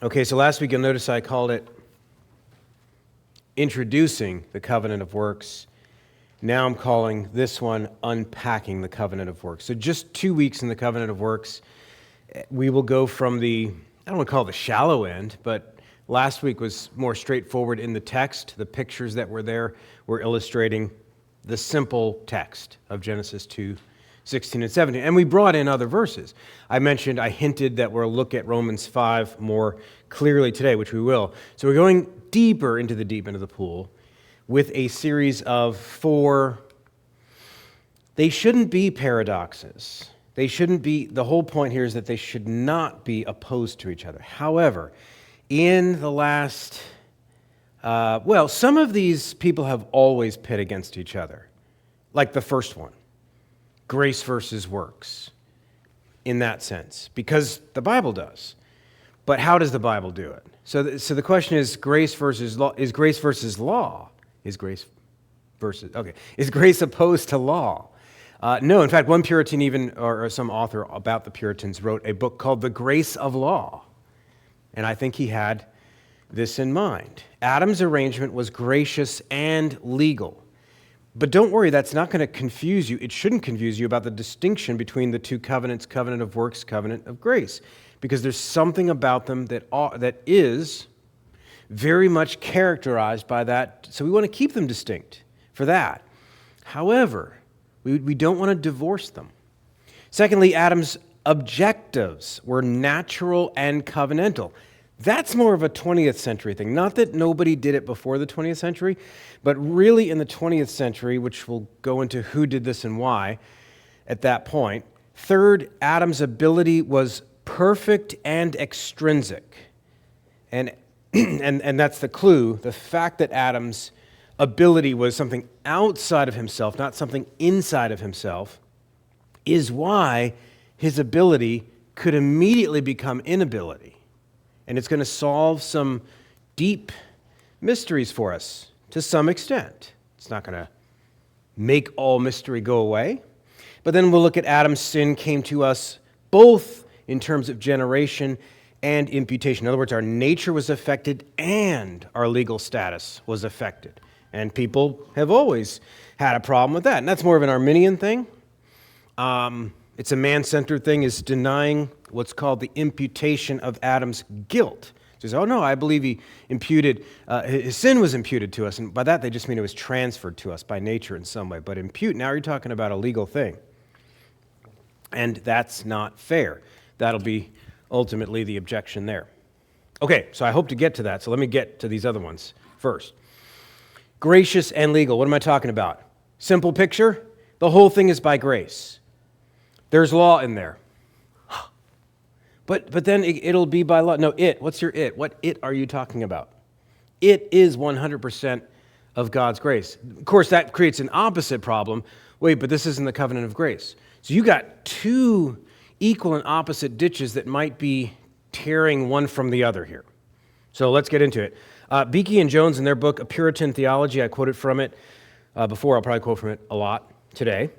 Okay, so last week you'll notice I called it Introducing the Covenant of Works. Now I'm calling this one Unpacking the Covenant of Works. So just 2 weeks in the Covenant of Works, we will go from I don't want to call it the shallow end, but last week was more straightforward in the text. The pictures that were there were illustrating the simple text of Genesis 2:16 and 17. And we brought in other verses. I hinted that we'll look at Romans 5 more clearly today, which we will. So we're going deeper into the deep end of the pool with a series of 4. They shouldn't be paradoxes. The whole point here is that they should not be opposed to each other. However, in the last, some of these people have always pit against each other, like the first one. Grace versus works, in that sense, because the Bible does. But how does the Bible do it? So the question is grace versus law. Is grace versus law? Is grace opposed to law? No, in fact, one Puritan or some author about the Puritans wrote a book called The Grace of Law. And I think he had this in mind. Adam's arrangement was gracious and legal. But don't worry, that's not going to confuse you. It shouldn't confuse you about the distinction between the two covenants, covenant of works, covenant of grace, because there's something about them that is very much characterized by that. So we want to keep them distinct for that. However, we don't want to divorce them. Secondly, Adam's objectives were natural and covenantal. That's more of a 20th century thing. Not that nobody did it before the 20th century, but really in the 20th century, which we'll go into who did this and why at that point. Third, Adam's ability was perfect and extrinsic. And that's the clue. The fact that Adam's ability was something outside of himself, not something inside of himself, is why his ability could immediately become inability. And it's going to solve some deep mysteries for us to some extent. It's not going to make all mystery go away. But then we'll look at Adam's sin came to us both in terms of generation and imputation. In other words, our nature was affected and our legal status was affected. And people have always had a problem with that. And that's more of an Arminian thing. It's a man-centered thing, is denying what's called the imputation of Adam's guilt. It says, oh no, I believe he imputed, his sin was imputed to us. And by that, they just mean it was transferred to us by nature in some way. But impute, now you're talking about a legal thing. And that's not fair. That'll be ultimately the objection there. Okay, so I hope to get to that. So let me get to these other ones first. Gracious and legal, what am I talking about? Simple picture, the whole thing is by grace. There's law in there. But then it'll be by law. No, what's your it? What it are you talking about? It is 100% of God's grace. Of course, that creates an opposite problem. Wait, but this isn't the covenant of grace. So you got two equal and opposite ditches that might be tearing one from the other here. So let's get into it. Beeke and Jones in their book, A Puritan Theology, I quoted from it before. I'll probably quote from it a lot today.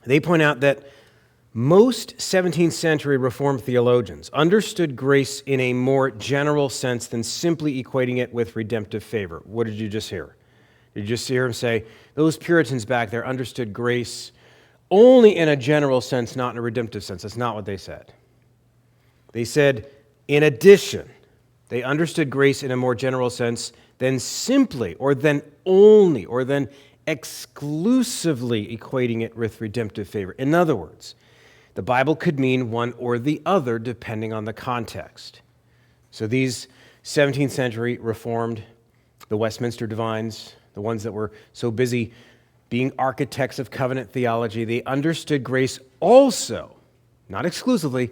They point out that most 17th century Reformed theologians understood grace in a more general sense than simply equating it with redemptive favor. What did you just hear? Did you just hear him say, those Puritans back there understood grace only in a general sense, not in a redemptive sense? That's not what they said. They said, in addition, they understood grace in a more general sense than simply, or than only, or than exclusively equating it with redemptive favor. In other words, the Bible could mean one or the other depending on the context. So these 17th century Reformed, the Westminster Divines, the ones that were so busy being architects of covenant theology, they understood grace also, not exclusively,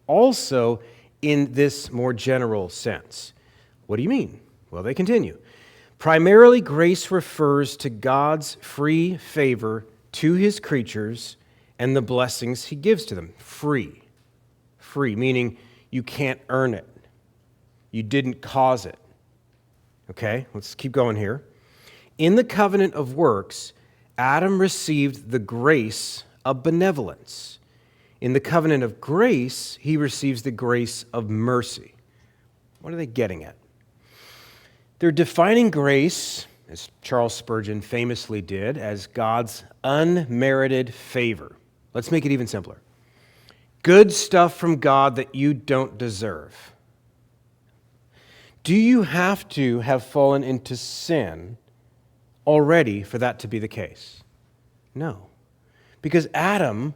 also in this more general sense. What do you mean? Well, they continue. Primarily, grace refers to God's free favor to his creatures and the blessings he gives to them. Free. Free, meaning you can't earn it. You didn't cause it. Okay, let's keep going here. In the covenant of works, Adam received the grace of benevolence. In the covenant of grace, he receives the grace of mercy. What are they getting at? They're defining grace, as Charles Spurgeon famously did, as God's unmerited favor. Let's make it even simpler. Good stuff from God that you don't deserve. Do you have to have fallen into sin already for that to be the case? No. Because Adam,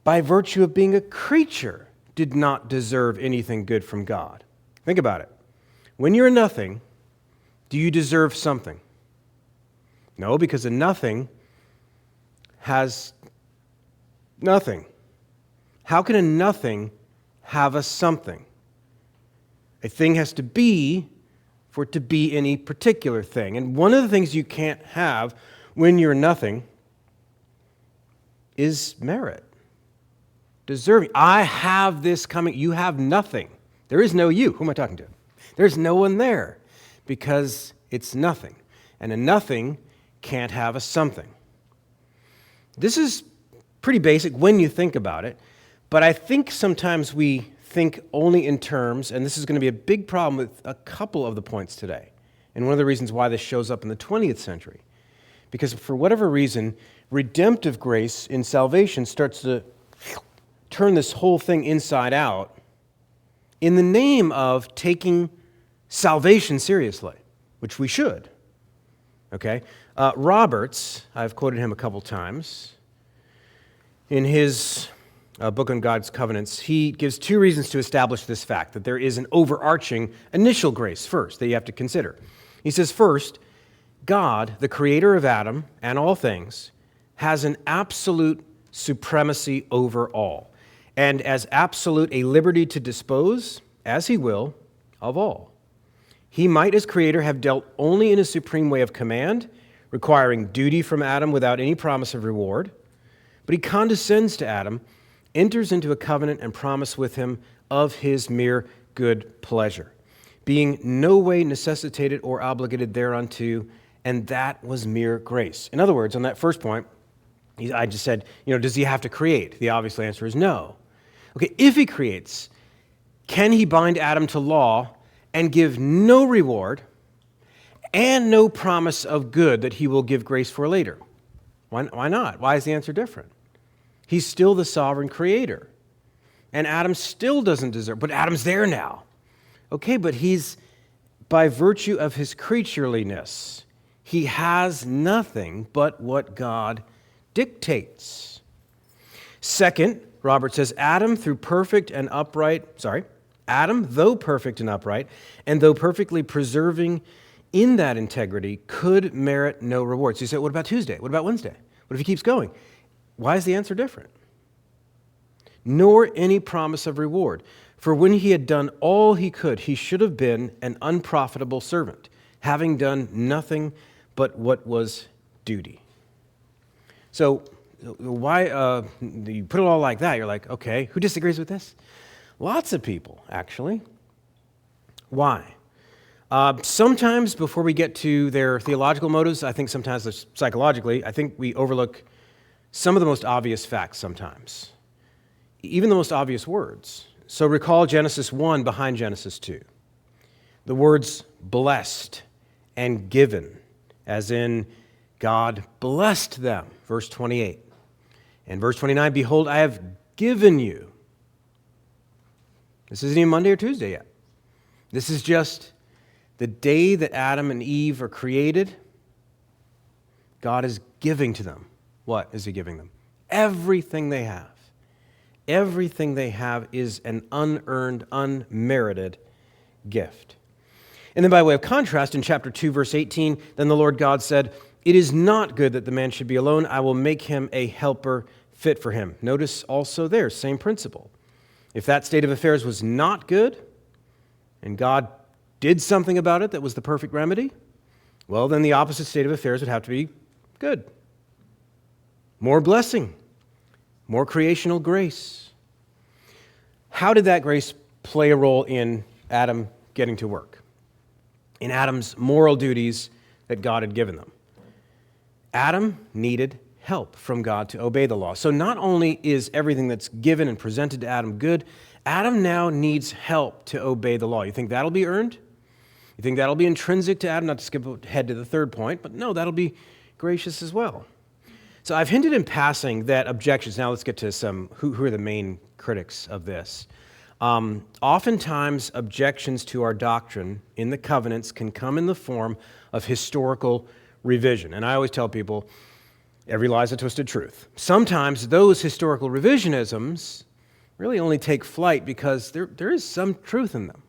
by virtue of being a creature, did not deserve anything good from God. Think about it. When you're a nothing, do you deserve something? No, because a nothing has nothing. How can a nothing have a something? A thing has to be for it to be any particular thing. And one of the things you can't have when you're nothing is merit. Deserving. I have this coming. You have nothing. There is no you. Who am I talking to? There's no one there because it's nothing. And a nothing can't have a something. This is pretty basic when you think about it, but I think sometimes we think only in terms, and this is going to be a big problem with a couple of the points today, and one of the reasons why this shows up in the 20th century. Because for whatever reason, redemptive grace in salvation starts to turn this whole thing inside out in the name of taking salvation seriously, which we should. Okay? Roberts, I've quoted him a couple times. In his book on God's covenants, he gives two reasons to establish this fact, that there is an overarching initial grace first that you have to consider. He says, first, God, the creator of Adam and all things, has an absolute supremacy over all, and as absolute a liberty to dispose, as he will, of all. He might, as creator, have dealt only in a supreme way of command, requiring duty from Adam without any promise of reward, but he condescends to Adam, enters into a covenant and promise with him of his mere good pleasure, being no way necessitated or obligated thereunto, and that was mere grace. In other words, on that first point, I just said, does he have to create? The obvious answer is no. Okay, if he creates, can he bind Adam to law and give no reward and no promise of good that he will give grace for later? Why not? Why is the answer different? He's still the sovereign creator. And Adam still doesn't deserve, but Adam's there now. Okay, but he's, by virtue of his creatureliness, he has nothing but what God dictates. Second, Robert says, Adam, though perfect and upright, and though perfectly persevering in that integrity, could merit no reward. So you say, what about Tuesday? What about Wednesday? What if he keeps going? Why is the answer different? Nor any promise of reward. For when he had done all he could, he should have been an unprofitable servant, having done nothing but what was duty. So why, you put it all like that, you're like, okay, who disagrees with this? Lots of people, actually. Why? Sometimes before we get to their theological motives, I think sometimes psychologically, I think we overlook some of the most obvious facts sometimes, even the most obvious words. So recall Genesis 1 behind Genesis 2. The words blessed and given, as in God blessed them, verse 28. And verse 29, behold, I have given you. This isn't even Monday or Tuesday yet. This is just the day that Adam and Eve are created. God is giving to them. What is he giving them? Everything they have. Everything they have is an unearned, unmerited gift. And then by way of contrast, in chapter 2, verse 18, then the Lord God said, it is not good that the man should be alone. I will make him a helper fit for him. Notice also there, same principle. If that state of affairs was not good, and God did something about it that was the perfect remedy, well, then the opposite state of affairs would have to be good. More blessing, more creational grace. How did that grace play a role in Adam getting to work? In Adam's moral duties that God had given them? Adam needed help from God to obey the law. So not only is everything that's given and presented to Adam good, Adam now needs help to obey the law. You think that'll be earned? You think that'll be intrinsic to Adam? Not to skip ahead to the third point, but no, that'll be gracious as well. So I've hinted in passing that objections, now let's get to some, who are the main critics of this. Oftentimes, objections to our doctrine in the covenants can come in the form of historical revision. And I always tell people, every lie is a twisted truth. Sometimes those historical revisionisms really only take flight because there is some truth in them.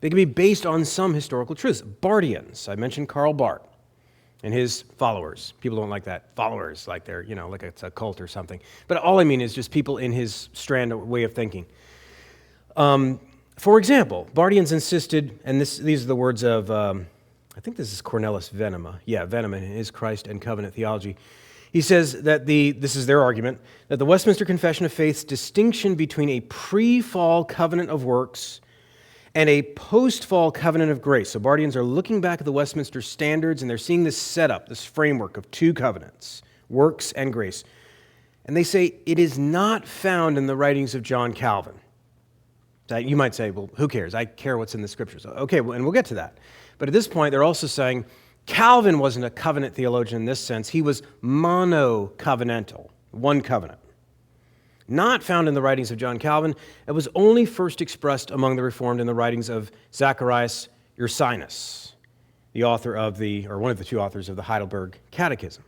They can be based on some historical truths. Bartians, I mentioned Karl Barth and his followers. People don't like that. Followers, like they're, like it's a cult or something. But all I mean is just people in his strand or way of thinking. For example, Bartians insisted, and these are the words of, I think this is Cornelius Venema. Yeah, Venema in his Christ and Covenant theology. He says that this is their argument, that the Westminster Confession of Faith's distinction between a pre-fall covenant of works and a post-fall covenant of grace. So Bartians are looking back at the Westminster Standards, and they're seeing this setup, this framework of two covenants, works and grace. And they say it is not found in the writings of John Calvin. You might say, well, who cares? I care what's in the Scriptures. Okay, and we'll get to that. But at this point, they're also saying Calvin wasn't a covenant theologian in this sense. He was mono-covenantal, one covenant. Not found in the writings of John Calvin. It was only first expressed among the Reformed in the writings of Zacharias Ursinus, the author of one of the two authors of the Heidelberg Catechism.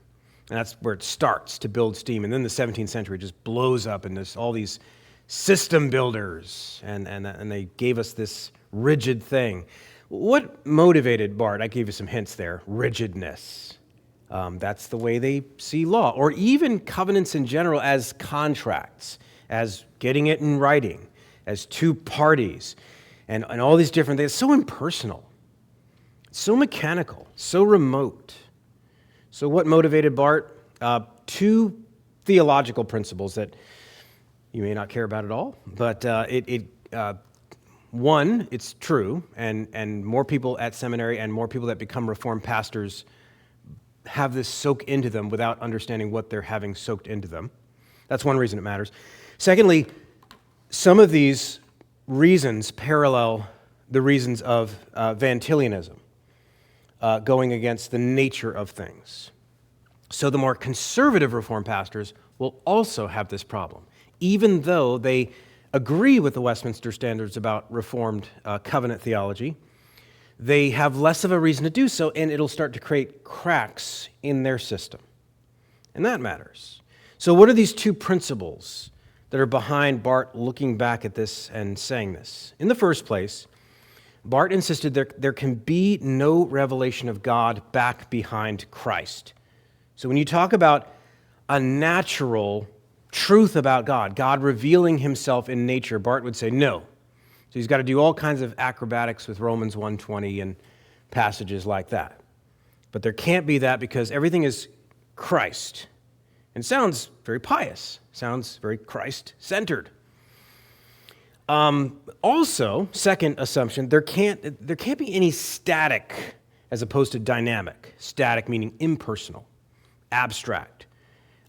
And that's where it starts to build steam. And then the 17th century just blows up, and there's all these system builders, and they gave us this rigid thing. What motivated Barth? I gave you some hints there. Rigidness. That's the way they see law, or even covenants in general as contracts, as getting it in writing, as two parties, and all these different things. It's so impersonal, so mechanical, so remote. So what motivated Barth? Two theological principles that you may not care about at all, but one, it's true, and more people at seminary and more people that become Reformed pastors have this soak into them without understanding what they're having soaked into them. That's one reason it matters. Secondly, some of these reasons parallel the reasons of Van Tillianism, going against the nature of things. So the more conservative Reformed pastors will also have this problem, even though they agree with the Westminster Standards about Reformed covenant theology. They have less of a reason to do so, and it'll start to create cracks in their system. And that matters. So what are these two principles that are behind Barth looking back at this and saying this? In the first place, Barth insisted there can be no revelation of God back behind Christ. So when you talk about a natural truth about God, God revealing himself in nature, Barth would say no. So he's got to do all kinds of acrobatics with Romans 1:20 and passages like that. But there can't be that because everything is Christ. And sounds very pious, sounds very Christ-centered. Also, second assumption, there can't be any static as opposed to dynamic. Static meaning impersonal, abstract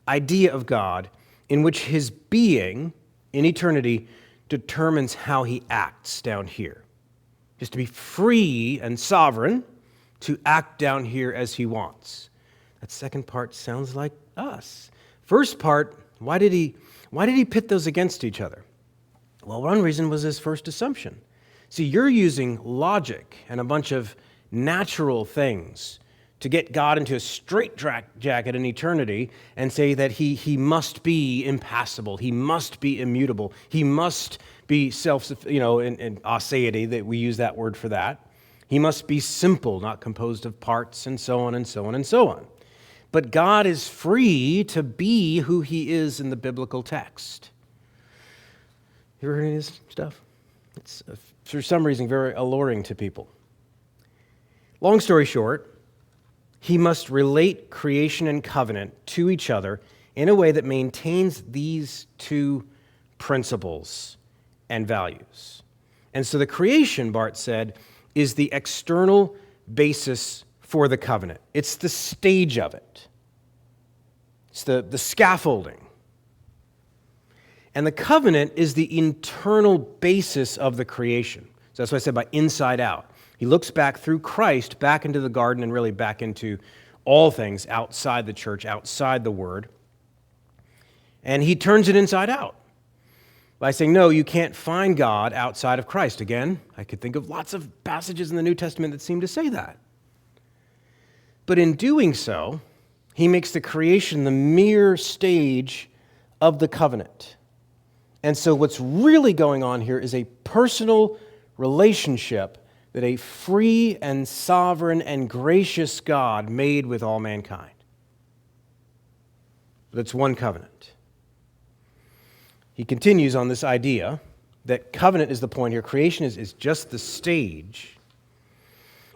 idea of God in which his being in eternity determines how he acts down here. Just to be free and sovereign to act down here as he wants. That second part sounds like us. First part, why did he pit those against each other? Well, one reason was his first assumption. See, you're using logic and a bunch of natural things to get God into a straitjacket in eternity and say that he must be impassible, he must be immutable, he must be in aseity, that we use that word for that. He must be simple, not composed of parts, and so on and so on and so on. But God is free to be who he is in the biblical text. You ever heard any of this stuff? It's, for some reason, very alluring to people. Long story short, he must relate creation and covenant to each other in a way that maintains these two principles and values. And so the creation, Barth said, is the external basis for the covenant. It's the stage of it. It's the scaffolding. And the covenant is the internal basis of the creation. So that's what I said by inside out. He looks back through Christ, back into the garden, and really back into all things outside the church, outside the Word. And he turns it inside out by saying, no, you can't find God outside of Christ. Again, I could think of lots of passages in the New Testament that seem to say that. But in doing so, he makes the creation the mere stage of the covenant. And so what's really going on here is a personal relationship that a free and sovereign and gracious God made with all mankind. That's one covenant. He continues on this idea that covenant is the point here. Creation is just the stage.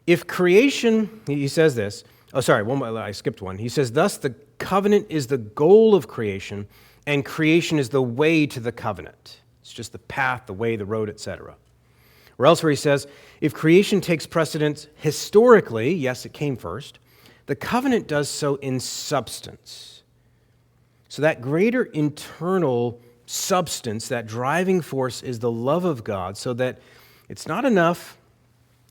If creation, he says this, I skipped one. He says, thus the covenant is the goal of creation, and creation is the way to the covenant. It's just the path, the way, the road, etc. Or elsewhere he says, if creation takes precedence historically, yes, it came first, the covenant does so in substance. So that greater internal substance, that driving force, is the love of God, so that it's not enough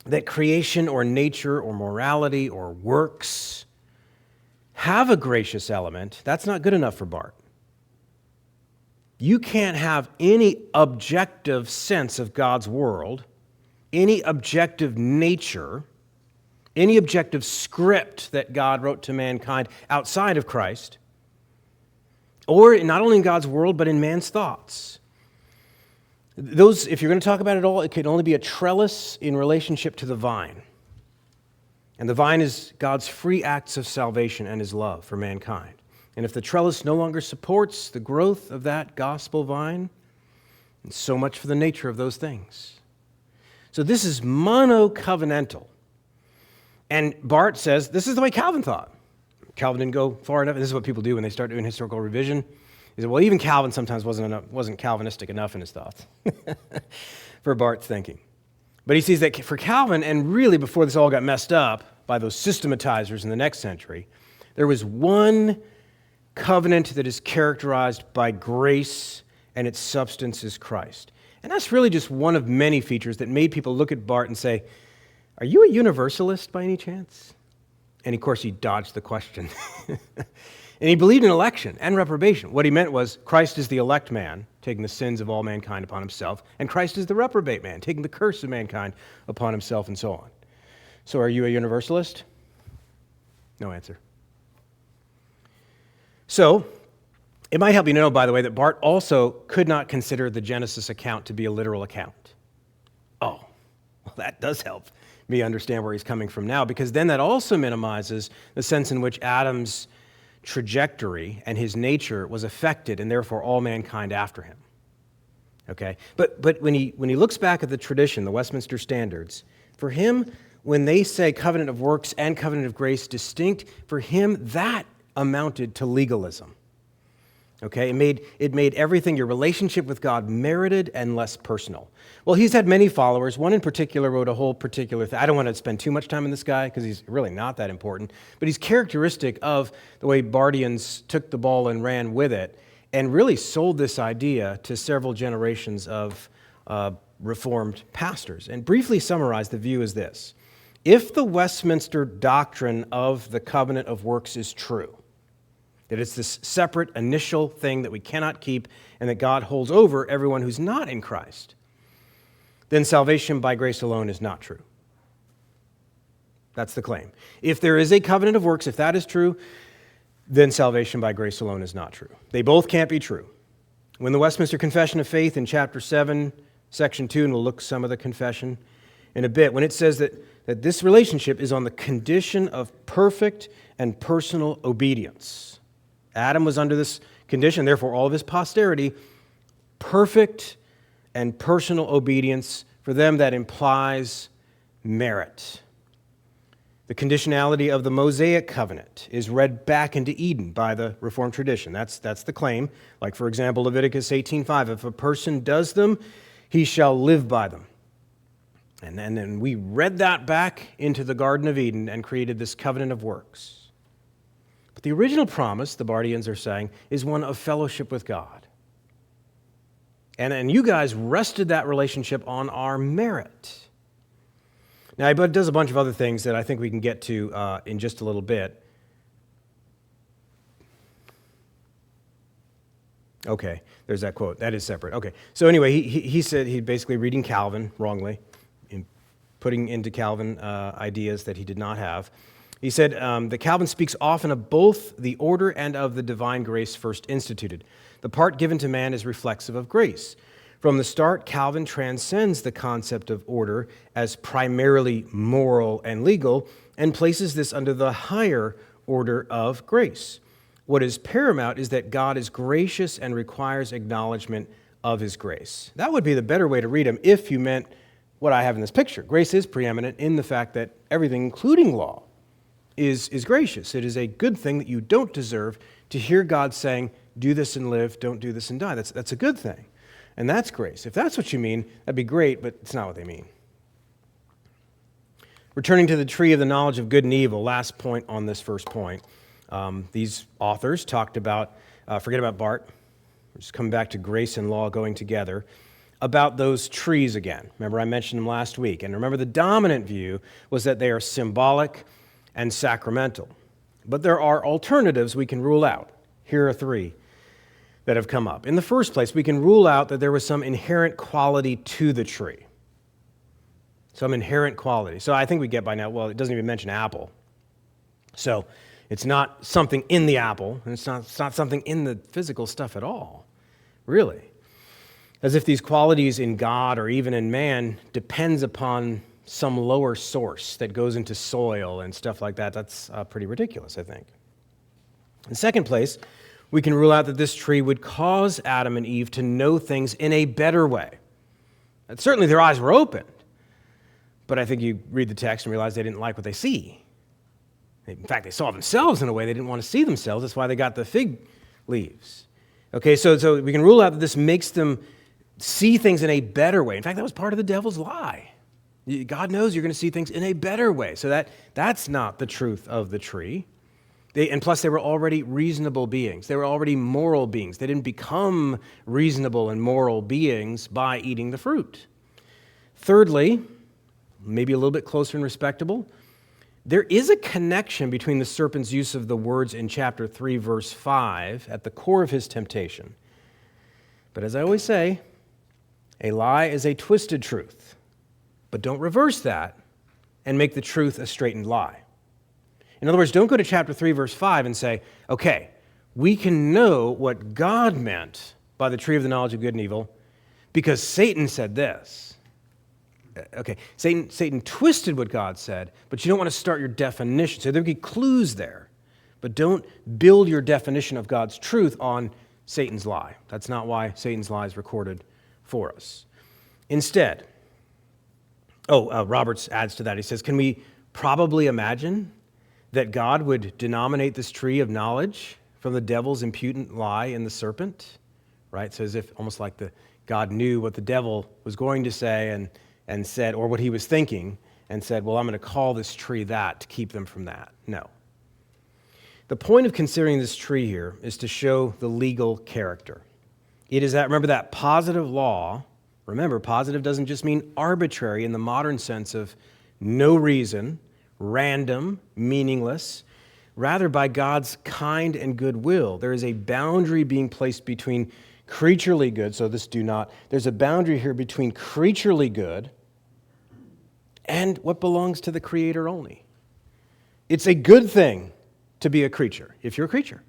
that creation or nature or morality or works have a gracious element. That's not good enough for Bart. You can't have any objective sense of God's world, any objective nature, any objective script that God wrote to mankind outside of Christ, or not only in God's world, but in man's thoughts. Those, if you're going to talk about it all, it can only be a trellis in relationship to the vine. And the vine is God's free acts of salvation and his love for mankind. And if the trellis no longer supports the growth of that gospel vine, and so much for the nature of those things. So this is mono-covenantal. And Barth says this is the way Calvin thought. Calvin didn't go far enough. And this is what people do when they start doing historical revision. He said, well, even Calvin sometimes wasn't Calvinistic enough in his thoughts for Barth's thinking. But he sees that for Calvin, and really before this all got messed up by those systematizers in the next century, there was one covenant that is characterized by grace, and its substance is Christ. And that's really just one of many features that made people look at Barth and say, are you a universalist by any chance? And of course, he dodged the question. And he believed in election and reprobation. What he meant was Christ is the elect man, taking the sins of all mankind upon himself, and Christ is the reprobate man, taking the curse of mankind upon himself, and so on. So are you a universalist? No answer. So, it might help you know, by the way, that Barth also could not consider the Genesis account to be a literal account. Oh, well, that does help me understand where he's coming from now, because then that also minimizes the sense in which Adam's trajectory and his nature was affected, and therefore all mankind after him. Okay? But when he looks back at the tradition, the Westminster Standards, for him, when they say covenant of works and covenant of grace distinct, for him that amounted to legalism. Okay? It made everything, your relationship with God, merited and less personal. Well, he's had many followers. One in particular wrote a whole particular thing. I don't want to spend too much time on this guy because he's really not that important, but he's characteristic of the way Barthians took the ball and ran with it and really sold this idea to several generations of Reformed pastors. And briefly summarized, the view is this. If the Westminster doctrine of the covenant of works is true, that it's this separate initial thing that we cannot keep and that God holds over everyone who's not in Christ, then salvation by grace alone is not true. That's the claim. If there is a covenant of works, if that is true, then salvation by grace alone is not true. They both can't be true. When the Westminster Confession of Faith in chapter 7, section 2, and we'll look some of the confession in a bit, when it says that this relationship is on the condition of perfect and personal obedience. Adam was under this condition, therefore all of his posterity, perfect and personal obedience. For them, that implies merit. The conditionality of the Mosaic covenant is read back into Eden by the Reformed tradition. That's the claim. Like, for example, Leviticus 18:5, if a person does them, he shall live by them. And then we read that back into the Garden of Eden and created this covenant of works. But the original promise, the Barthians are saying, is one of fellowship with God. And you guys rested that relationship on our merit. Now, it does a bunch of other things that I think we can get to in just a little bit. Okay, there's that quote. That is separate. Okay, so anyway, he said he's basically reading Calvin wrongly, and putting into Calvin ideas that he did not have. He said that Calvin speaks often of both the order and of the divine grace first instituted. The part given to man is reflexive of grace. From the start, Calvin transcends the concept of order as primarily moral and legal and places this under the higher order of grace. What is paramount is that God is gracious and requires acknowledgement of his grace. That would be the better way to read him if you meant what I have in this picture. Grace is preeminent in the fact that everything, including law, is gracious. It is a good thing that you don't deserve to hear God saying, do this and live, don't do this and die. That's a good thing. And that's grace. If that's what you mean, that'd be great, but it's not what they mean. Returning to the tree of the knowledge of good and evil, last point on this first point. These authors talked about, forget about Bart, we're just coming back to grace and law going together, about those trees again. Remember, I mentioned them last week. And remember, the dominant view was that they are symbolic and sacramental. But there are alternatives we can rule out. Here are three that have come up. In the first place, we can rule out that there was some inherent quality to the tree. Some inherent quality. So I think we get by now, well, it doesn't even mention apple. So it's not something in the apple, and it's not something in the physical stuff at all, really. As if these qualities in God or even in man depends upon some lower source that goes into soil and stuff like that. That's pretty ridiculous, I think. In second place, we can rule out that this tree would cause Adam and Eve to know things in a better way. And certainly their eyes were opened, but I think you read the text and realize they didn't like what they see. In fact, they saw themselves in a way they didn't want to see themselves. That's why they got the fig leaves. Okay, so we can rule out that this makes them see things in a better way. In fact, that was part of the devil's lie. God knows you're going to see things in a better way. So that's not the truth of the tree. And plus, they were already reasonable beings. They were already moral beings. They didn't become reasonable and moral beings by eating the fruit. Thirdly, maybe a little bit closer and respectable, there is a connection between the serpent's use of the words in chapter 3, verse 5, at the core of his temptation. But as I always say, a lie is a twisted truth. But don't reverse that and make the truth a straightened lie. In other words, don't go to chapter 3, verse 5 and say, okay, we can know what God meant by the tree of the knowledge of good and evil because Satan said this. Okay, Satan twisted what God said, but you don't want to start your definition. So there could be clues there, but don't build your definition of God's truth on Satan's lie. That's not why Satan's lie is recorded for us. Instead, Roberts adds to that. He says, can we probably imagine that God would denominate this tree of knowledge from the devil's impudent lie in the serpent? Right? So as if almost like God knew what the devil was going to say and said, or what he was thinking, and said, well, I'm going to call this tree that to keep them from that. No. The point of considering this tree here is to show the legal character. It is that, remember, that positive law. Remember, positive doesn't just mean arbitrary in the modern sense of no reason, random, meaningless. Rather, by God's kind and good will, there is a boundary being placed between creaturely good, so there's a boundary here between creaturely good and what belongs to the Creator only. It's a good thing to be a creature, if you're a creature.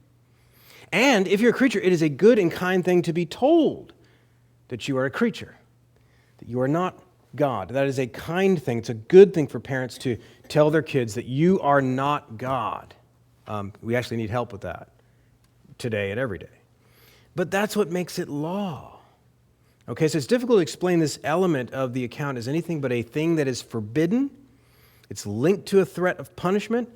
And if you're a creature, it is a good and kind thing to be told that you are a creature, that you are not God. That is a kind thing. It's a good thing for parents to tell their kids that you are not God. We actually need help with that today and every day. But that's what makes it law. Okay, so it's difficult to explain this element of the account as anything but a thing that is forbidden. It's linked to a threat of punishment.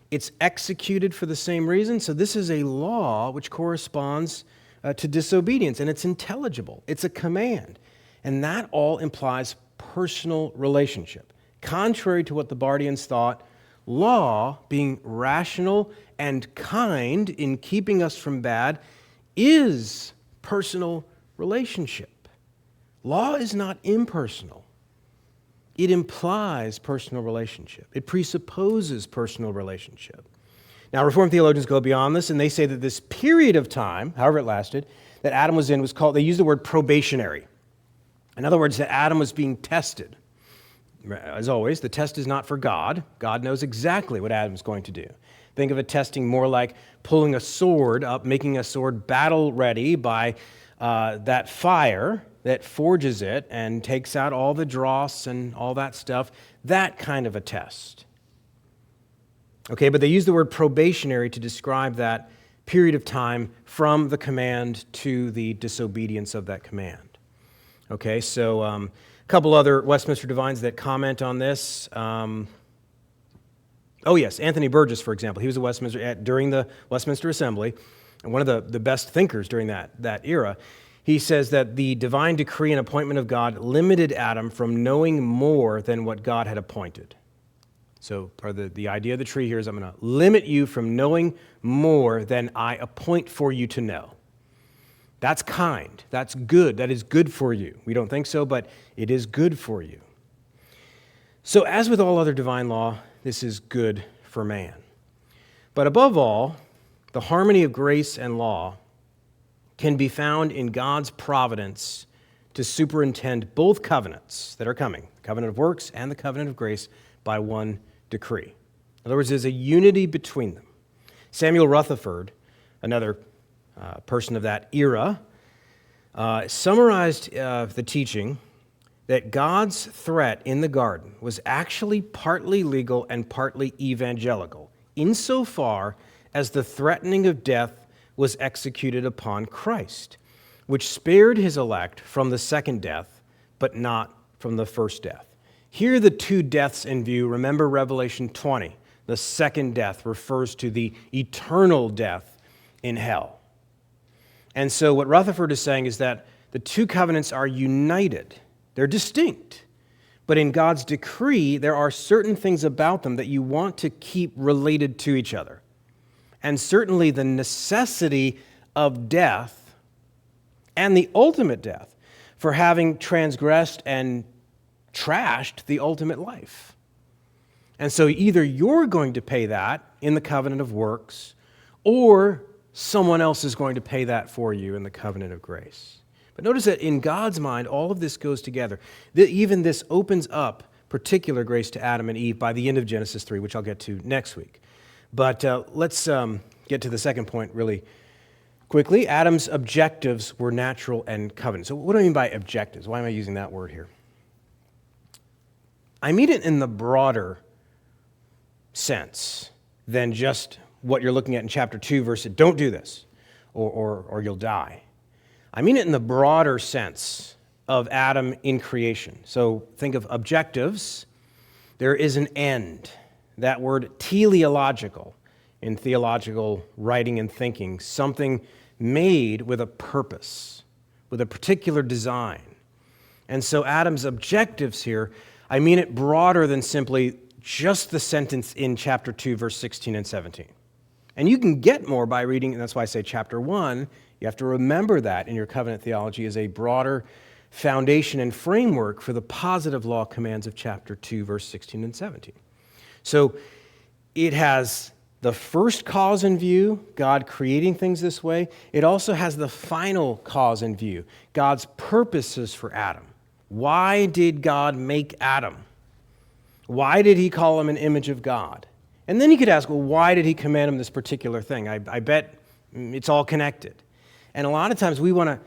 It's executed for the same reason. So this is a law which corresponds to disobedience, and it's intelligible. It's a command. And that all implies personal relationship. Contrary to what the Bardians thought, law, being rational and kind in keeping us from bad, is personal relationship. Law is not impersonal. It implies personal relationship. It presupposes personal relationship. Now, Reformed theologians go beyond this, and they say that this period of time, however it lasted, that Adam was in was called, they use the word probationary. In other words, that Adam was being tested. As always, the test is not for God. God knows exactly what Adam's going to do. Think of a testing more like pulling a sword up, making a sword battle ready by that fire that forges it and takes out all the dross and all that stuff, that kind of a test. Okay, but they use the word probationary to describe that period of time from the command to the disobedience of that command. Okay, so a couple other Westminster divines that comment on this. Oh yes, Anthony Burgess, for example. He was during the Westminster Assembly, and one of the best thinkers during that era. He says that the divine decree and appointment of God limited Adam from knowing more than what God had appointed. So the idea of the tree here is I'm going to limit you from knowing more than I appoint for you to know. That's kind. That's good. That is good for you. We don't think so, but it is good for you. So as with all other divine law, this is good for man. But above all, the harmony of grace and law can be found in God's providence to superintend both covenants that are coming, the covenant of works and the covenant of grace, by one decree. In other words, there's a unity between them. Samuel Rutherford, another person of that era, summarized the teaching that God's threat in the garden was actually partly legal and partly evangelical, insofar as the threatening of death was executed upon Christ, which spared his elect from the second death, but not from the first death. Here are the two deaths in view. Remember Revelation 20. The second death refers to the eternal death in hell. And so what Rutherford is saying is that the two covenants are united. They're distinct. But in God's decree, there are certain things about them that you want to keep related to each other. And certainly the necessity of death and the ultimate death for having transgressed and trashed the ultimate life. And so either you're going to pay that in the covenant of works, or someone else is going to pay that for you in the covenant of grace. But notice that in God's mind, all of this goes together. Even this opens up particular grace to Adam and Eve by the end of Genesis 3, which I'll get to next week. But let's get to the second point really quickly. Adam's objectives were natural and covenant. So what do I mean by objectives? Why am I using that word here? I mean it in the broader sense than just what you're looking at in chapter 2, verse, don't do this, or you'll die. I mean it in the broader sense of Adam in creation. So think of objectives. There is an end. That word teleological in theological writing and thinking, something made with a purpose, with a particular design. And so Adam's objectives here, I mean it broader than simply just the sentence in chapter 2, verse 16 and 17. And you can get more by reading, and that's why I say chapter 1. You have to remember that in your covenant theology as a broader foundation and framework for the positive law commands of chapter 2, verse 16 and 17. So it has the first cause in view, God creating things this way. It also has the final cause in view, God's purposes for Adam. Why did God make Adam? Why did he call him an image of God? And then you could ask, well, why did he command him this particular thing? I bet it's all connected. And a lot of times we want to,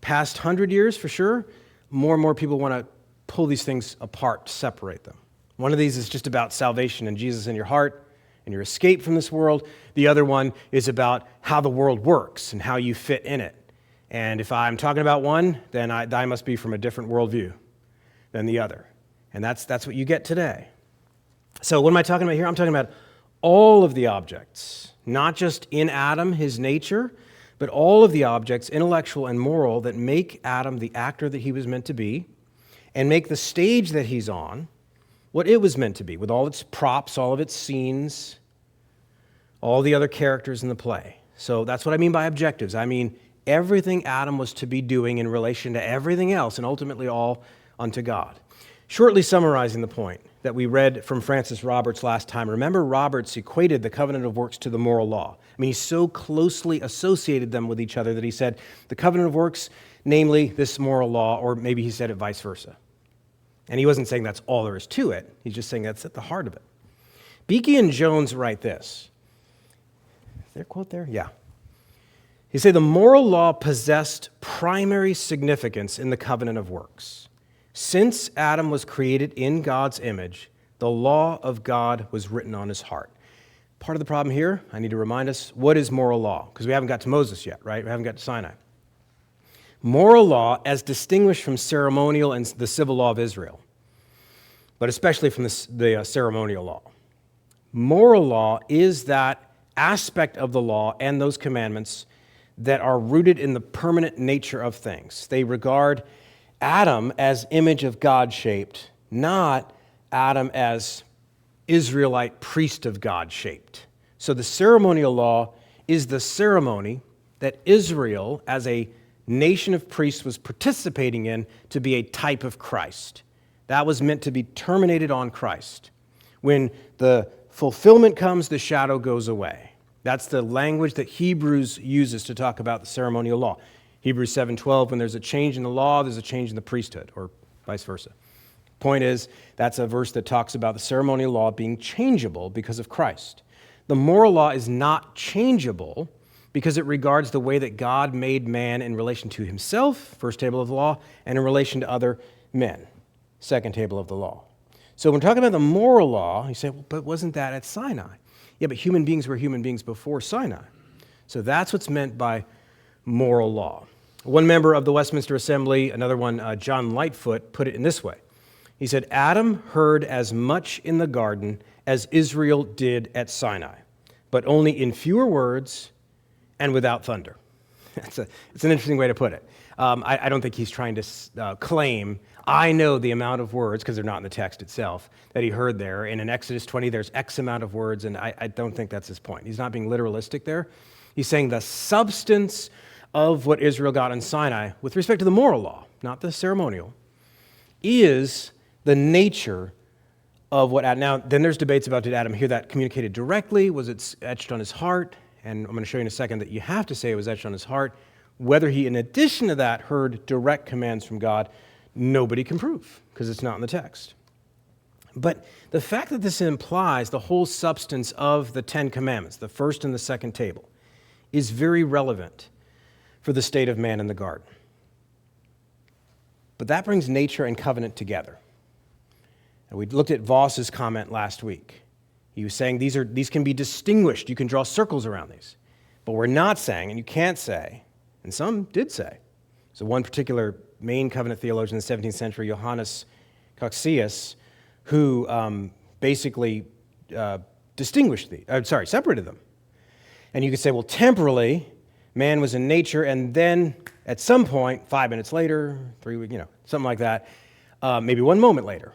past 100 years for sure, more and more people want to pull these things apart, separate them. One of these is just about salvation and Jesus in your heart and your escape from this world. The other one is about how the world works and how you fit in it. And if I'm talking about one, then I must be from a different worldview than the other. And that's what you get today. So what am I talking about here? I'm talking about all of the objects, not just in Adam, his nature, but all of the objects, intellectual and moral, that make Adam the actor that he was meant to be and make the stage that he's on what it was meant to be, with all its props, all of its scenes, all the other characters in the play. So that's what I mean by objectives. I mean everything Adam was to be doing in relation to everything else, and ultimately all unto God. Shortly summarizing the point that we read from Francis Roberts last time, remember Roberts equated the covenant of works to the moral law. I mean, he so closely associated them with each other that he said the covenant of works, namely this moral law, or maybe he said it vice versa. And he wasn't saying that's all there is to it. He's just saying that's at the heart of it. Beeke and Jones write this. Is there a quote there? Yeah. He say the moral law possessed primary significance in the covenant of works. Since Adam was created in God's image, the law of God was written on his heart. Part of the problem here, I need to remind us, what is moral law? Because we haven't got to Moses yet, right? We haven't got to Sinai. Moral law, as distinguished from ceremonial and the civil law of Israel, but especially from the ceremonial law. Moral law is that aspect of the law and those commandments that are rooted in the permanent nature of things. They regard Adam as image of God shaped, not Adam as Israelite priest of God shaped. So the ceremonial law is the ceremony that Israel, as a nation of priests, was participating in to be a type of Christ. That was meant to be terminated on Christ. When the fulfillment comes, the shadow goes away. That's the language that Hebrews uses to talk about the ceremonial law. Hebrews 7:12, when there's a change in the law, there's a change in the priesthood, or vice versa. Point is, that's a verse that talks about the ceremonial law being changeable because of Christ. The moral law is not changeable because it regards the way that God made man in relation to himself, first table of the law, and in relation to other men, second table of the law. So when we're talking about the moral law, you say, well, but wasn't that at Sinai? Yeah, but human beings were human beings before Sinai. So that's what's meant by moral law. One member of the Westminster Assembly, another one, John Lightfoot, put it in this way. He said, Adam heard as much in the garden as Israel did at Sinai, but only in fewer words and without thunder. It's an interesting way to put it. I don't think he's trying to claim, I know the amount of words, because they're not in the text itself, that he heard there. And in Exodus 20, there's X amount of words, and I don't think that's his point. He's not being literalistic there. He's saying the substance of what Israel got in Sinai, with respect to the moral law, not the ceremonial, is the nature of what Adam. Now, then there's debates about, did Adam hear that communicated directly? Was it etched on his heart? And I'm going to show you in a second that you have to say it was etched on his heart. Whether he, in addition to that, heard direct commands from God, nobody can prove, because it's not in the text. But the fact that this implies the whole substance of the Ten Commandments, the first and the second table, is very relevant for the state of man in the garden. But that brings nature and covenant together. And we looked at Voss's comment last week. He was saying these can be distinguished. You can draw circles around these. But we're not saying, and you can't say, and some did say. So one particular main covenant theologian in the 17th century, Johannes Coxius, who basically separated them. And you could say, well, temporally, man was in nature, and then at some point, 5 minutes later, 3 weeks, something like that, maybe 1 moment later,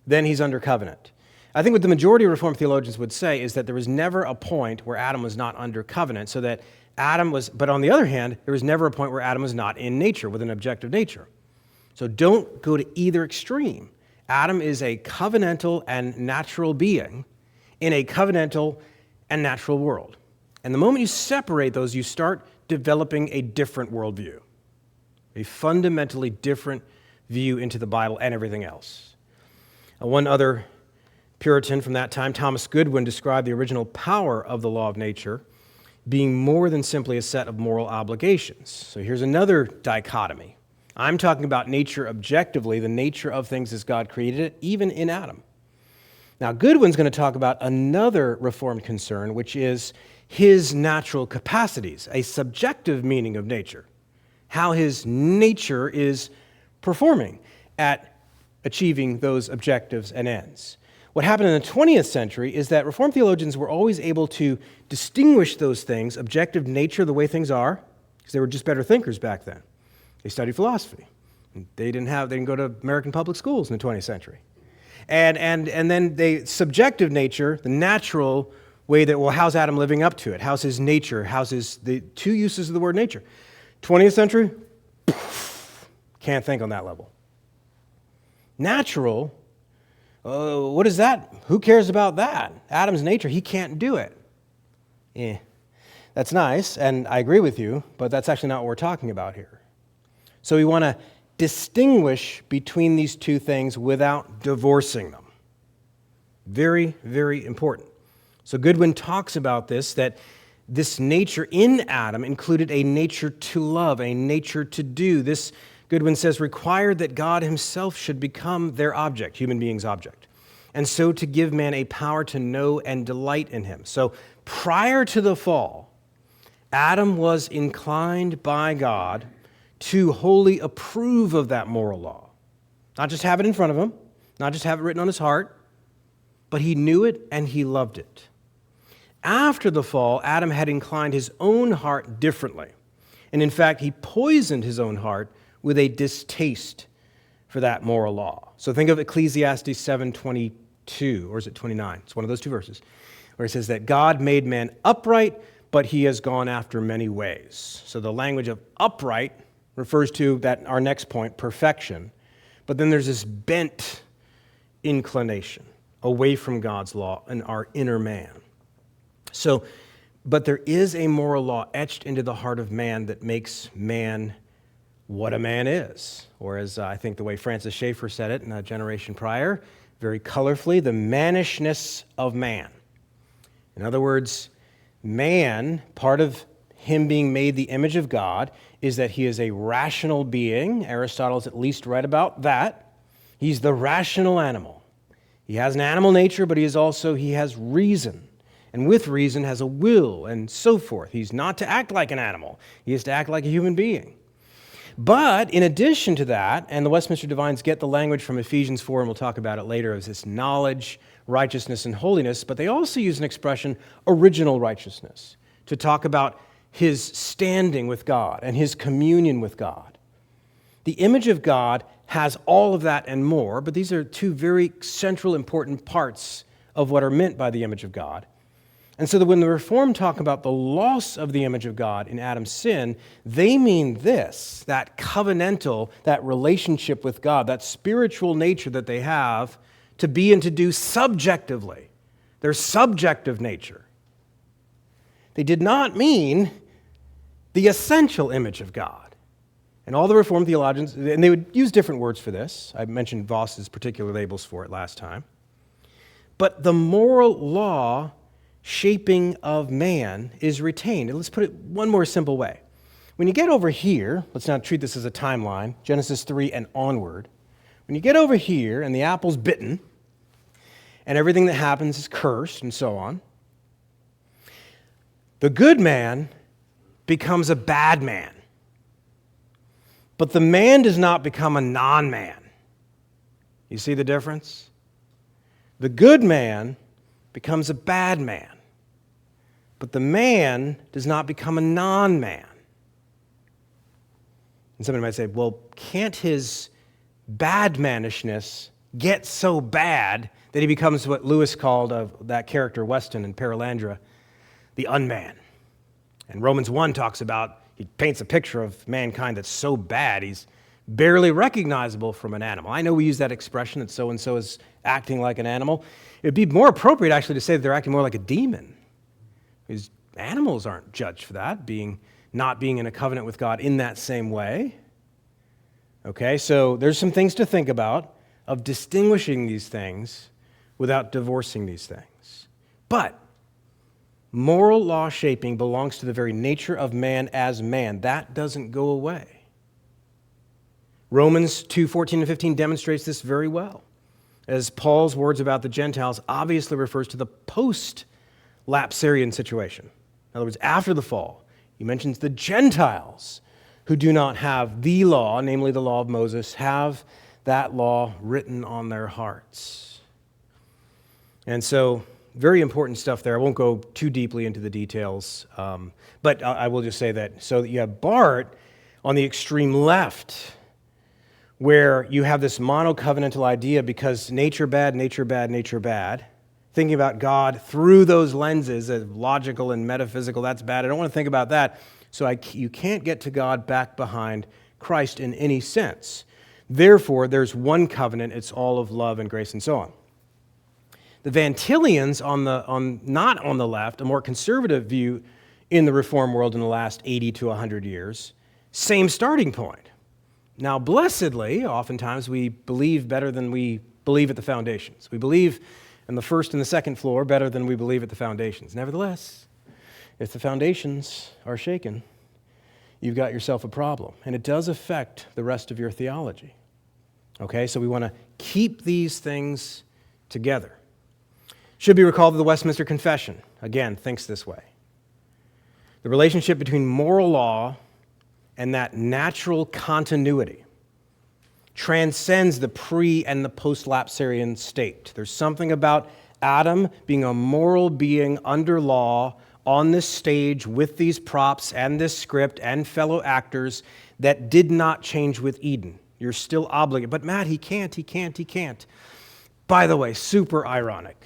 then he's under covenant. I think what the majority of Reformed theologians would say is that there was never a point where Adam was not under covenant, so that Adam was, but on the other hand, there was never a point where Adam was not in nature, with an objective nature. So don't go to either extreme. Adam is a covenantal and natural being in a covenantal and natural world. And the moment you separate those, you start developing a different worldview, a fundamentally different view into the Bible and everything else. One other Puritan from that time, Thomas Goodwin, described the original power of the law of nature being more than simply a set of moral obligations. So here's another dichotomy. I'm talking about nature objectively, the nature of things as God created it, even in Adam. Now, Goodwin's going to talk about another Reformed concern, which is his natural capacities, a subjective meaning of nature, how his nature is performing at achieving those objectives and ends. What happened in the 20th century is that Reformed theologians were always able to distinguish those things, objective nature, the way things are, because they were just better thinkers back then. They studied philosophy. They didn't go to American public schools in the 20th century. And then the subjective nature, the natural way that, well, how's Adam living up to it? How's his nature? How's the two uses of the word nature? 20th century, can't think on that level. Natural, what is that? Who cares about that? Adam's nature, he can't do it. That's nice, and I agree with you, but that's actually not what we're talking about here. So we want to distinguish between these two things without divorcing them. Very, very important. So Goodwin talks about this, that this nature in Adam included a nature to love, a nature to do. This, Goodwin says, required that God himself should become their object, human beings' object, and so to give man a power to know and delight in him. So prior to the fall, Adam was inclined by God to wholly approve of that moral law. Not just have it in front of him, not just have it written on his heart, but he knew it and he loved it. After the fall, Adam had inclined his own heart differently. And in fact, he poisoned his own heart with a distaste for that moral law. So think of Ecclesiastes 7:22, or is it 29? It's one of those two verses, where it says that God made man upright, but he has gone after many ways. So the language of upright refers to that our next point, perfection. But then there's this bent inclination away from God's law in our inner man. So, but there is a moral law etched into the heart of man that makes man what a man is. Or as I think the way Francis Schaeffer said it in a generation prior, very colorfully, the mannishness of man. In other words, man, part of him being made the image of God, is that he is a rational being. Aristotle's at least read about that. He's the rational animal. He has an animal nature, but he has reason. And with reason has a will and so forth. He's not to act like an animal. He is to act like a human being. But in addition to that, and the Westminster Divines get the language from Ephesians 4, and we'll talk about it later, as this knowledge, righteousness, and holiness, but they also use an expression, original righteousness, to talk about his standing with God and his communion with God. The image of God has all of that and more, but these are two very central, important parts of what are meant by the image of God. And so that when the Reformed talk about the loss of the image of God in Adam's sin, they mean this, that covenantal, that relationship with God, that spiritual nature that they have to be and to do subjectively, their subjective nature. They did not mean the essential image of God. And all the Reformed theologians, and they would use different words for this. I mentioned Voss's particular labels for it last time. But the moral law shaping of man is retained. And let's put it one more simple way. When you get over here, let's not treat this as a timeline, Genesis 3 and onward. When you get over here and the apple's bitten, and everything that happens is cursed and so on, the good man becomes a bad man. But the man does not become a non-man. You see the difference? The good man becomes a bad man. But the man does not become a non-man. And somebody might say, well, can't his bad manishness get so bad that he becomes what Lewis called that character Weston in Paralandra, the unman? And Romans 1 talks about, he paints a picture of mankind that's so bad, he's barely recognizable from an animal. I know we use that expression that so-and-so is acting like an animal. It would be more appropriate, actually, to say that they're acting more like a demon. Because animals aren't judged for that, not being in a covenant with God in that same way. Okay, so there's some things to think about of distinguishing these things without divorcing these things. But moral law shaping belongs to the very nature of man as man. That doesn't go away. Romans 2:14 and 15 demonstrates this very well, as Paul's words about the Gentiles obviously refers to the post-lapsarian situation. In other words, after the fall, he mentions the Gentiles who do not have the law, namely the law of Moses, have that law written on their hearts. And so, very important stuff there. I won't go too deeply into the details, but I will just say that. So you have Barth on the extreme left, where you have this monocovenantal idea because nature bad, nature bad, nature bad. Thinking about God through those lenses of logical and metaphysical, that's bad. I don't want to think about that. So you can't get to God back behind Christ in any sense. Therefore, there's one covenant. It's all of love and grace and so on. The Van Tillians, not on the left, a more conservative view in the Reform world in the last 80 to 100 years, same starting point. Now, blessedly, oftentimes we believe better than we believe at the foundations. We believe in the first and the second floor better than we believe at the foundations. Nevertheless, if the foundations are shaken, you've got yourself a problem. And it does affect the rest of your theology. Okay, so we want to keep these things together. Should be recalled that the Westminster Confession, again, thinks this way. The relationship between moral law and that natural continuity transcends the pre- and the post-lapsarian state. There's something about Adam being a moral being under law on this stage with these props and this script and fellow actors that did not change with Eden. You're still obligated. But Matt, he can't. By the way, super ironic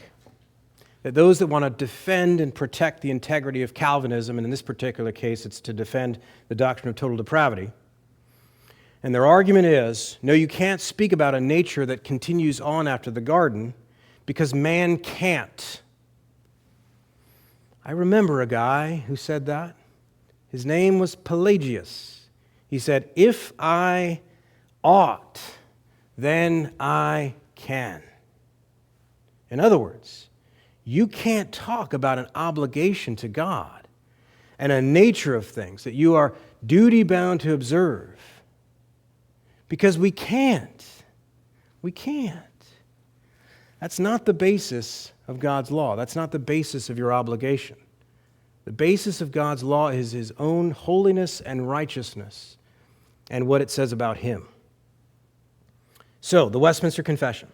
that those that want to defend and protect the integrity of Calvinism, and in this particular case it's to defend the doctrine of total depravity, and their argument is, no, you can't speak about a nature that continues on after the garden because man can't. I remember a guy who said that. His name was Pelagius. He said, if I ought, then I can. In other words, you can't talk about an obligation to God and a nature of things that you are duty-bound to observe because we can't. We can't. That's not the basis of God's law. That's not the basis of your obligation. The basis of God's law is His own holiness and righteousness and what it says about Him. So, the Westminster Confession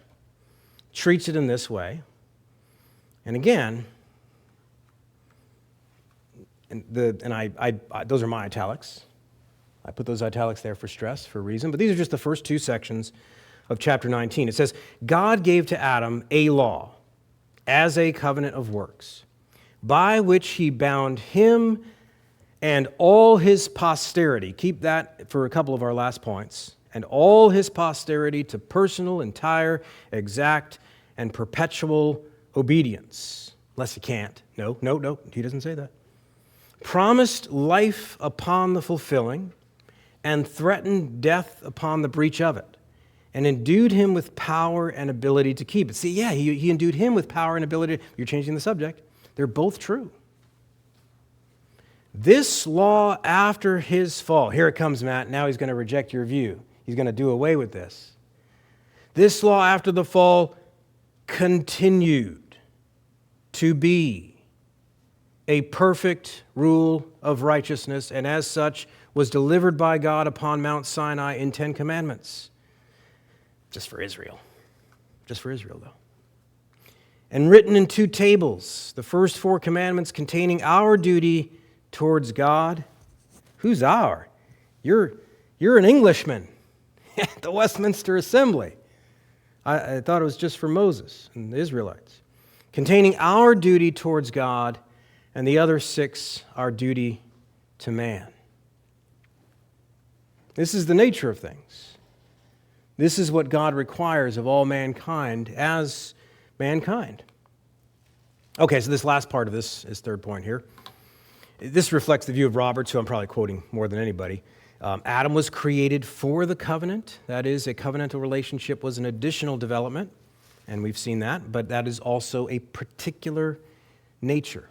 treats it in this way. And again, those are my italics. I put those italics there for stress, for a reason. But these are just the first two sections of chapter 19. It says, God gave to Adam a law as a covenant of works, by which He bound him and all his posterity. Keep that for a couple of our last points. And all his posterity to personal, entire, exact, and perpetual obedience, unless he can't. No, he doesn't say that. Promised life upon the fulfilling, and threatened death upon the breach of it, and endued him with power and ability to keep it. See, yeah, he endued him with power and ability. You're changing the subject. They're both true. This law after his fall, here it comes, Matt. Now he's going to reject your view. He's going to do away with this. This law after the fall continued to be a perfect rule of righteousness, and as such was delivered by God upon Mount Sinai in 10 commandments. Just for Israel. Just for Israel, though. And written in 2 tables, the first 4 commandments containing our duty towards God. Who's our? You're an Englishman at the Westminster Assembly. I thought it was just for Moses and the Israelites. Containing our duty towards God, and the other 6, our duty to man. This is the nature of things. This is what God requires of all mankind as mankind. Okay, so this last part of this is third point here. This reflects the view of Roberts, who I'm probably quoting more than anybody. Adam was created for the covenant. That is, a covenantal relationship was an additional development, and we've seen that, but that is also a particular nature.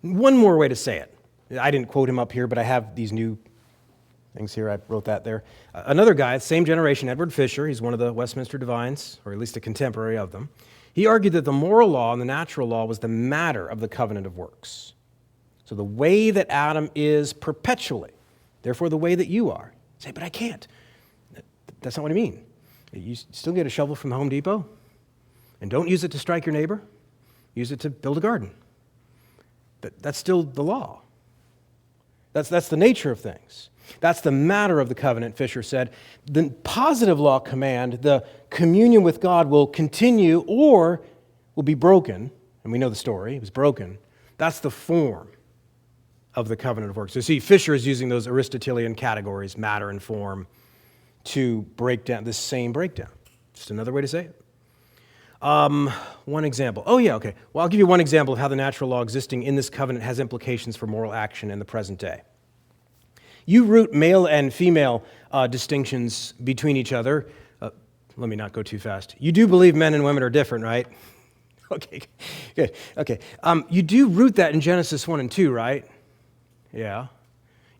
One more way to say it. I didn't quote him up here, but I have these new things here. I wrote that there. Another guy, same generation, Edward Fisher, he's one of the Westminster Divines, or at least a contemporary of them. He argued that the moral law and the natural law was the matter of the covenant of works. So the way that Adam is perpetually, therefore the way that you are. Say, but I can't. That's not what I mean. You still get a shovel from Home Depot, and don't use it to strike your neighbor. Use it to build a garden. That's still the law. That's the nature of things. That's the matter of the covenant, Fisher said. The positive law command, the communion with God, will continue or will be broken. And we know the story. It was broken. That's the form of the covenant of works. So see, Fisher is using those Aristotelian categories, matter and form, to break down this same breakdown. Just another way to say it. One example. Oh, yeah, okay. Well, I'll give you one example of how the natural law existing in this covenant has implications for moral action in the present day. You root male and female distinctions between each other. Let me not go too fast. You do believe men and women are different, right? Okay, good. Okay. You do root that in Genesis 1 and 2, right? Yeah.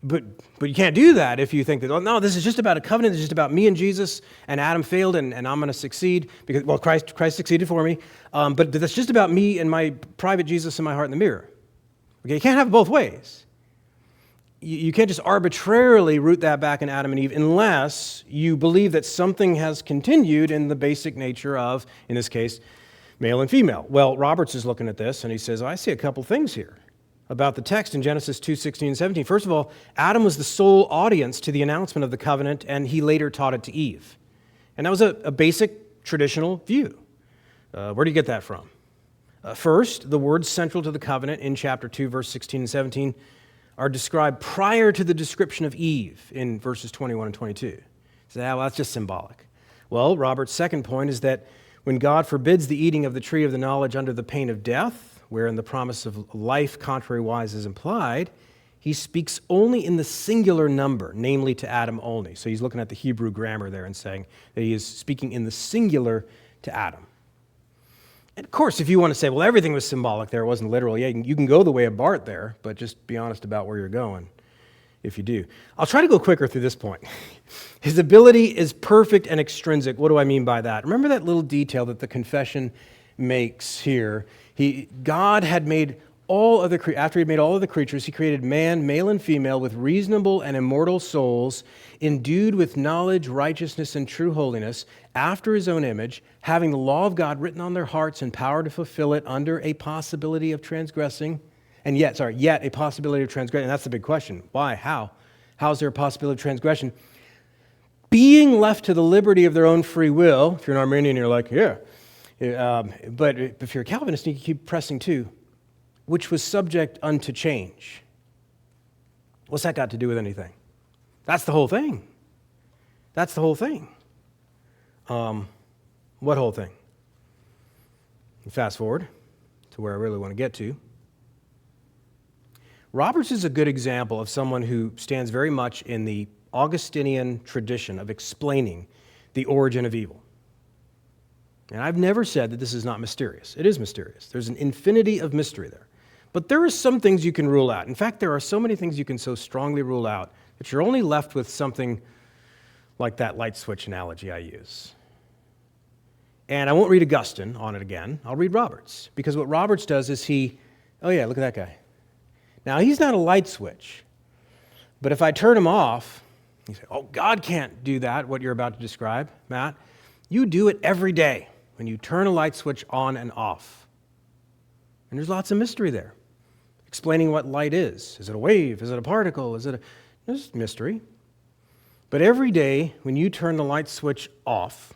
But you can't do that if you think that, oh, no, this is just about a covenant. It's just about me and Jesus, and Adam failed, and I'm going to succeed because, well, Christ succeeded for me. But that's just about me and my private Jesus in my heart in the mirror. Okay, you can't have it both ways. You can't just arbitrarily root that back in Adam and Eve unless you believe that something has continued in the basic nature of, in this case, male and female. Well, Roberts is looking at this, and he says, I see a couple things here about the text in Genesis 2:16 and 17. First of all, Adam was the sole audience to the announcement of the covenant, and he later taught it to Eve. And that was a basic traditional view. Where do you get that from? First, the words central to the covenant in chapter 2, verse 16 and 17 are described prior to the description of Eve in verses 21 and 22. So, well, that's just symbolic. Well, Robert's second point is that when God forbids the eating of the tree of the knowledge under the pain of death, wherein the promise of life contrariwise is implied, he speaks only in the singular number, namely to Adam only. So he's looking at the Hebrew grammar there and saying that he is speaking in the singular to Adam. And of course, if you want to say, well, everything was symbolic there, it wasn't literal, yeah, you can go the way of Bart there, but just be honest about where you're going if you do. I'll try to go quicker through this point. His ability is perfect and extrinsic. What do I mean by that? Remember that little detail that the confession makes here? God had made after he made all of the creatures, he created man, male and female, with reasonable and immortal souls, endued with knowledge, righteousness, and true holiness, after his own image, having the law of God written on their hearts and power to fulfill it under a possibility of transgressing. And yet a possibility of transgression. And that's the big question. Why? How? How is there a possibility of transgression? Being left to the liberty of their own free will. If you're an Arminian, you're like, yeah. But if you're a Calvinist, you can keep pressing too, which was subject unto change. What's that got to do with anything? That's the whole thing. That's the whole thing. What whole thing? Fast forward to where I really want to get to. Roberts is a good example of someone who stands very much in the Augustinian tradition of explaining the origin of evil. And I've never said that this is not mysterious. It is mysterious. There's an infinity of mystery there. But there are some things you can rule out. In fact, there are so many things you can so strongly rule out that you're only left with something like that light switch analogy I use. And I won't read Augustine on it again. I'll read Roberts. Because what Roberts does is oh yeah, look at that guy. Now, he's not a light switch. But if I turn him off, you say, oh, God can't do that, what you're about to describe, Matt. You do it every day when you turn a light switch on and off. And there's lots of mystery there. Explaining what light is. Is it a wave? Is it a particle? There's mystery. But every day when you turn the light switch off,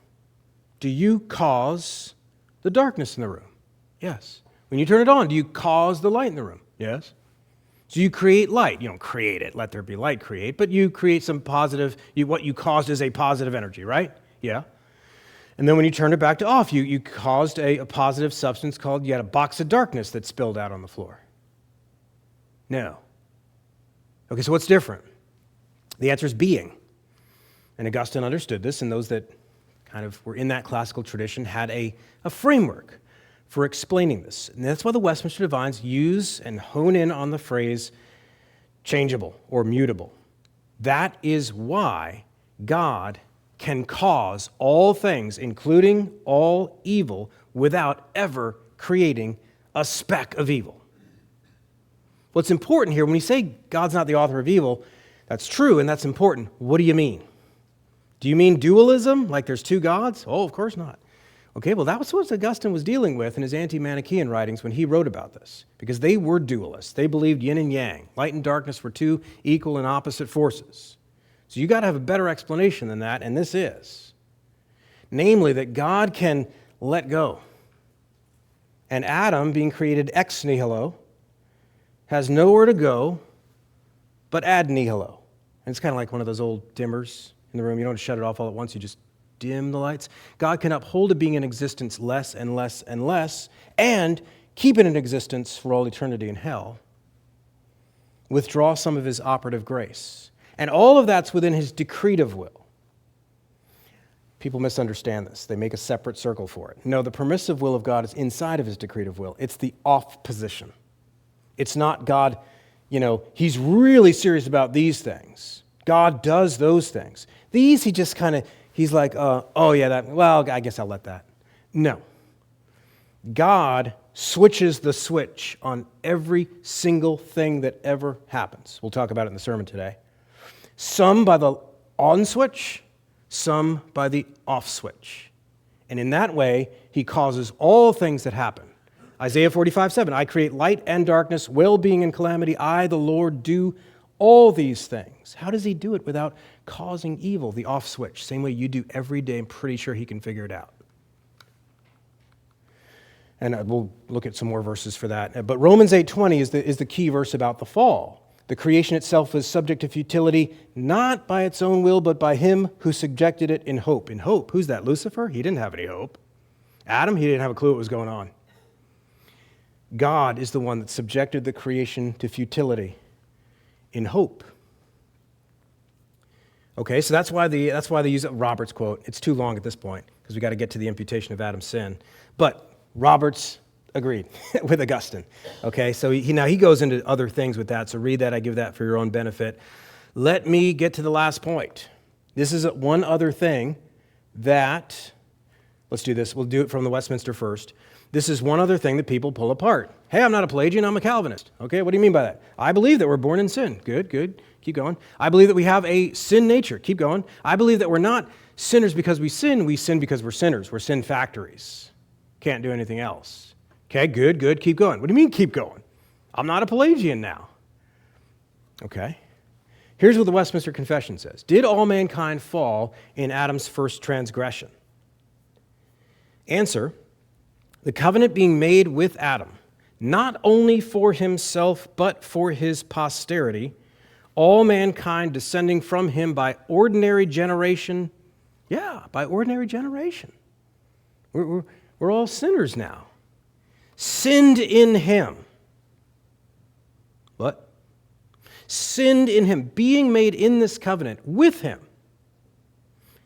do you cause the darkness in the room? Yes. When you turn it on, do you cause the light in the room? Yes. So you create light. You don't create it, let there be light create, but you create some positive, what you caused is a positive energy, right? Yeah. And then when you turn it back to off, you caused a positive substance called, you had a box of darkness that spilled out on the floor. No. Okay, so what's different? The answer is being. And Augustine understood this, and those that kind of were in that classical tradition had a framework for explaining this. And that's why the Westminster Divines use and hone in on the phrase changeable or mutable. That is why God can cause all things, including all evil, without ever creating a speck of evil. What's important here, when we say God's not the author of evil, that's true and that's important. What do you mean? Do you mean dualism, like there's two gods? Oh, of course not. Okay, well, that was what Augustine was dealing with in his anti-Manichaean writings when he wrote about this, because they were dualists. They believed yin and yang. Light and darkness were two equal and opposite forces. So you got to have a better explanation than that, and this is. Namely, that God can let go. And Adam, being created ex nihilo, has nowhere to go but ad nihilo. And it's kind of like one of those old dimmers in the room. You don't shut it off all at once, you just dim the lights. God can uphold a being in existence less and less and less, and keep it in existence for all eternity in hell. Withdraw some of his operative grace. And all of that's within his decretive will. People misunderstand this. They make a separate circle for it. No, the permissive will of God is inside of his decretive will. It's the off position. It's not God, he's really serious about these things. God does those things. These, he's like, I guess I'll let that. No. God switches the switch on every single thing that ever happens. We'll talk about it in the sermon today. Some by the on switch, some by the off switch. And in that way, he causes all things that happen. Isaiah 45:7, I create light and darkness, well-being and calamity. I, the Lord, do all these things. How does he do it without causing evil? The off switch, same way you do every day. I'm pretty sure he can figure it out. And we'll look at some more verses for that. But Romans 8:20 is the key verse about the fall. The creation itself is subject to futility, not by its own will, but by him who subjected it in hope. In hope, who's that? Lucifer? He didn't have any hope. Adam, he didn't have a clue what was going on. God is the one that subjected the creation to futility in hope. Okay, so that's why they use Robert's quote. It's too long at this point because we got to get to the imputation of Adam's sin. But Roberts agreed with Augustine. Okay, so he goes into other things with that, so read that. I give that for your own benefit. Let me get to the last point. This is one other thing that, let's do this. We'll do it from the Westminster first. This is one other thing that people pull apart. Hey, I'm not a Pelagian, I'm a Calvinist. Okay, what do you mean by that? I believe that we're born in sin. Good. Keep going. I believe that we have a sin nature. Keep going. I believe that we're not sinners because we sin because we're sinners. We're sin factories. Can't do anything else. Okay, good. Keep going. What do you mean keep going? I'm not a Pelagian now. Okay. Here's what the Westminster Confession says. Did all mankind fall in Adam's first transgression? Answer, the covenant being made with Adam, not only for himself, but for his posterity, all mankind descending from him by ordinary generation. Yeah, by ordinary generation. We're all sinners now. Sinned in him. What? Sinned in him, being made in this covenant with him.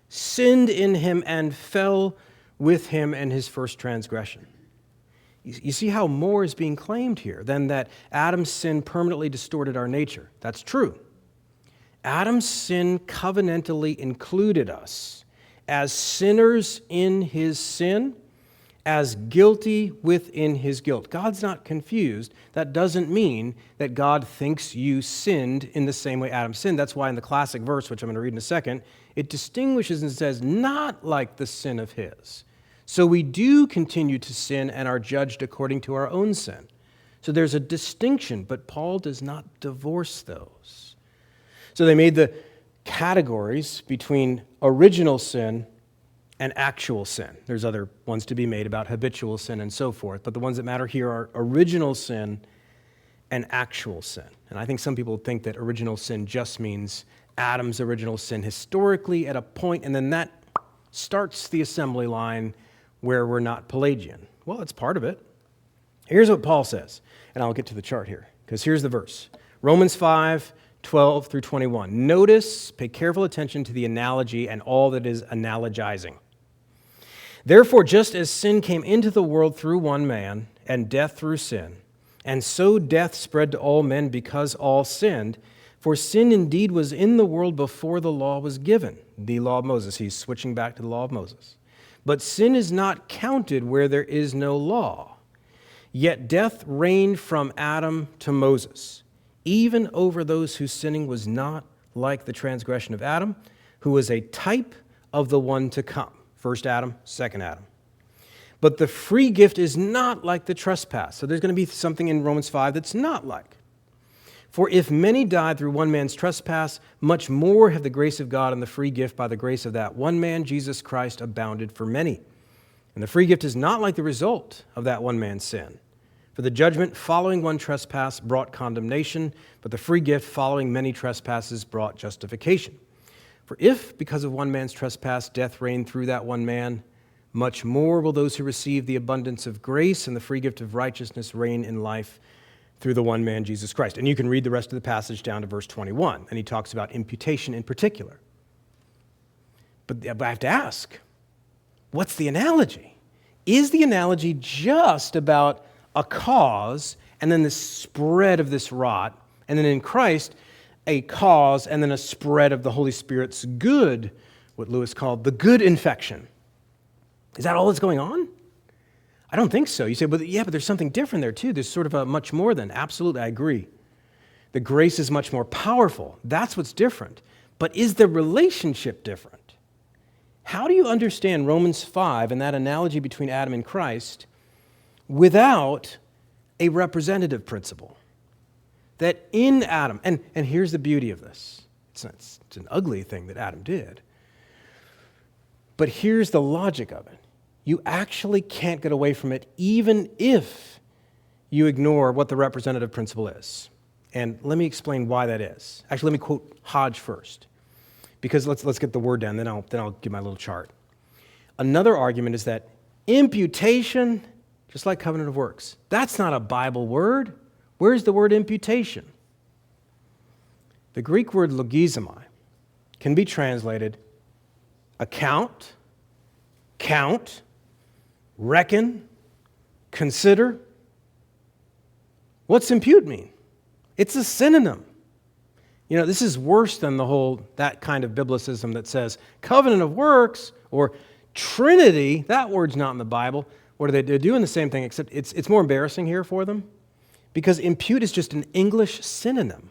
Sinned in him and fell with him in his first transgression. You see how more is being claimed here than that Adam's sin permanently distorted our nature. That's true. Adam's sin covenantally included us as sinners in his sin, as guilty within his guilt. God's not confused. That doesn't mean that God thinks you sinned in the same way Adam sinned. That's why in the classic verse, which I'm going to read in a second, it distinguishes and says, not like the sin of his. So we do continue to sin and are judged according to our own sin. So there's a distinction, but Paul does not divorce those. So they made the categories between original sin and actual sin. There's other ones to be made about habitual sin and so forth, but the ones that matter here are original sin and actual sin. And I think some people think that original sin just means Adam's original sin historically at a point, and then that starts the assembly line where we're not Pelagian. Well, it's part of it. Here's what Paul says, and I'll get to the chart here, because here's the verse. Romans 5:12 through 21. Notice, pay careful attention to the analogy and all that is analogizing. Therefore, just as sin came into the world through one man, and death through sin, and so death spread to all men because all sinned, for sin indeed was in the world before the law was given. The law of Moses. He's switching back to the law of Moses. But sin is not counted where there is no law. Yet death reigned from Adam to Moses, even over those whose sinning was not like the transgression of Adam, who was a type of the one to come. First Adam, second Adam. But the free gift is not like the trespass. So there's going to be something in Romans 5 that's not like. For if many died through one man's trespass, much more have the grace of God and the free gift by the grace of that one man, Jesus Christ, abounded for many. And the free gift is not like the result of that one man's sin. For the judgment following one trespass brought condemnation, but the free gift following many trespasses brought justification. For if, because of one man's trespass, death reigned through that one man, much more will those who receive the abundance of grace and the free gift of righteousness reign in life through the one man, Jesus Christ. And you can read the rest of the passage down to verse 21, and he talks about imputation in particular. But I have to ask, what's the analogy? Is the analogy just about a cause and then the spread of this rot, and then in Christ, a cause and then a spread of the Holy Spirit's good, what Lewis called the good infection? Is that all that's going on? I don't think so. You say, but there's something different there too. There's sort of a much more than. Absolutely, I agree. The grace is much more powerful. That's what's different. But is the relationship different? How do you understand Romans 5 and that analogy between Adam and Christ without a representative principle? That in Adam, and here's the beauty of this. It's an ugly thing that Adam did. But here's the logic of it. You actually can't get away from it even if you ignore what the representative principle is. And let me explain why that is. Actually, let me quote Hodge first, because let's get the word down, then I'll give my little chart. Another argument is that imputation, just like covenant of works, that's not a Bible word. Where's the word imputation? The Greek word logizomai can be translated account, count, reckon, consider. What's impute mean? It's a synonym. You know, this is worse than that kind of biblicism that says covenant of works or Trinity. That word's not in the Bible. What are they? They're doing the same thing, except it's more embarrassing here for them because impute is just an English synonym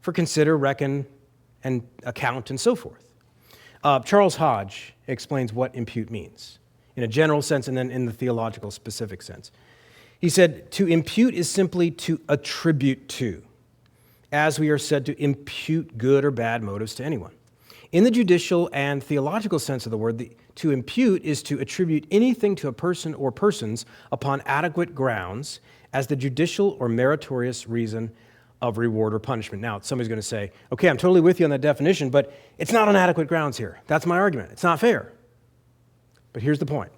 for consider, reckon, and account, and so forth. Charles Hodge explains what impute means in a general sense and then in the theological specific sense. He said, to impute is simply to attribute to, as we are said to impute good or bad motives to anyone. In the judicial and theological sense of the word, to impute is to attribute anything to a person or persons upon adequate grounds as the judicial or meritorious reason of reward or punishment. Now, somebody's going to say, okay, I'm totally with you on that definition, but it's not on adequate grounds here. That's my argument. It's not fair. But here's the point.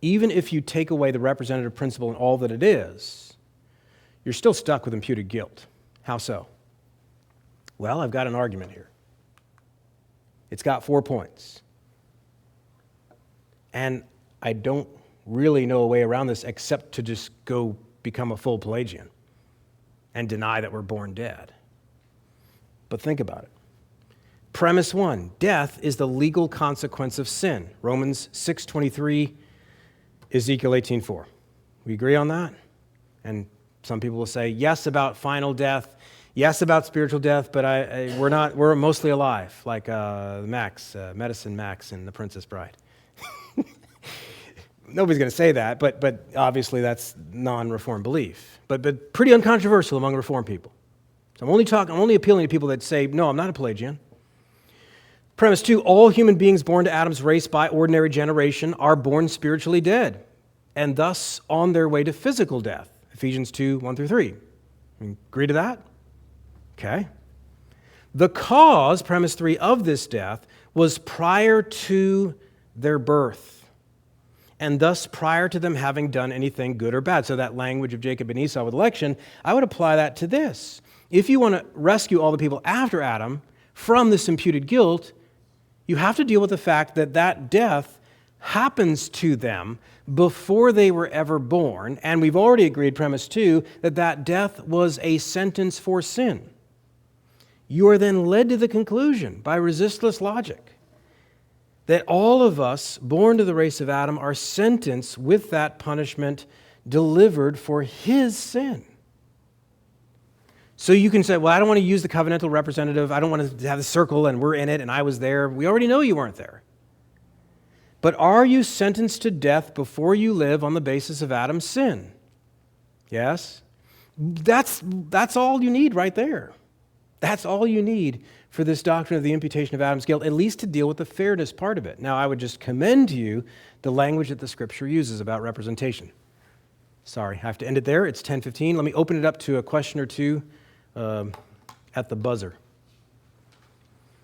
Even if you take away the representative principle and all that it is, you're still stuck with imputed guilt. How so? Well, I've got an argument here. It's got 4 points. And I don't really know a way around this except to just go become a full Pelagian and deny that we're born dead. But think about it. Premise 1, death is the legal consequence of sin. Romans 6:23, Ezekiel 18:4. We agree on that? And some people will say, yes, about final death, yes, about spiritual death, but we're mostly alive, like Max, Medicine Max in The Princess Bride. Nobody's going to say that, but obviously that's non-Reformed belief. But pretty uncontroversial among Reformed people. So I'm only appealing to people that say, no, I'm not a Pelagian. Premise 2, all human beings born to Adam's race by ordinary generation are born spiritually dead, and thus on their way to physical death. Ephesians 2:1-3. Agree to that? Okay. The cause, premise 3, of this death was prior to their birth, and thus prior to them having done anything good or bad. So that language of Jacob and Esau with election, I would apply that to this. If you want to rescue all the people after Adam from this imputed guilt, you have to deal with the fact that that death happens to them before they were ever born, and we've already agreed, premise 2, that that death was a sentence for sin. You are then led to the conclusion by resistless logic that all of us born to the race of Adam are sentenced with that punishment delivered for his sin. So you can say, well, I don't want to use the covenantal representative. I don't want to have the circle and we're in it and I was there. We already know you weren't there. But are you sentenced to death before you live on the basis of Adam's sin? Yes? That's all you need right there. That's all you need for this doctrine of the imputation of Adam's guilt, at least to deal with the fairness part of it. Now, I would just commend to you the language that the Scripture uses about representation. Sorry, I have to end it there. It's 10:15. Let me open it up to a question or two at the buzzer.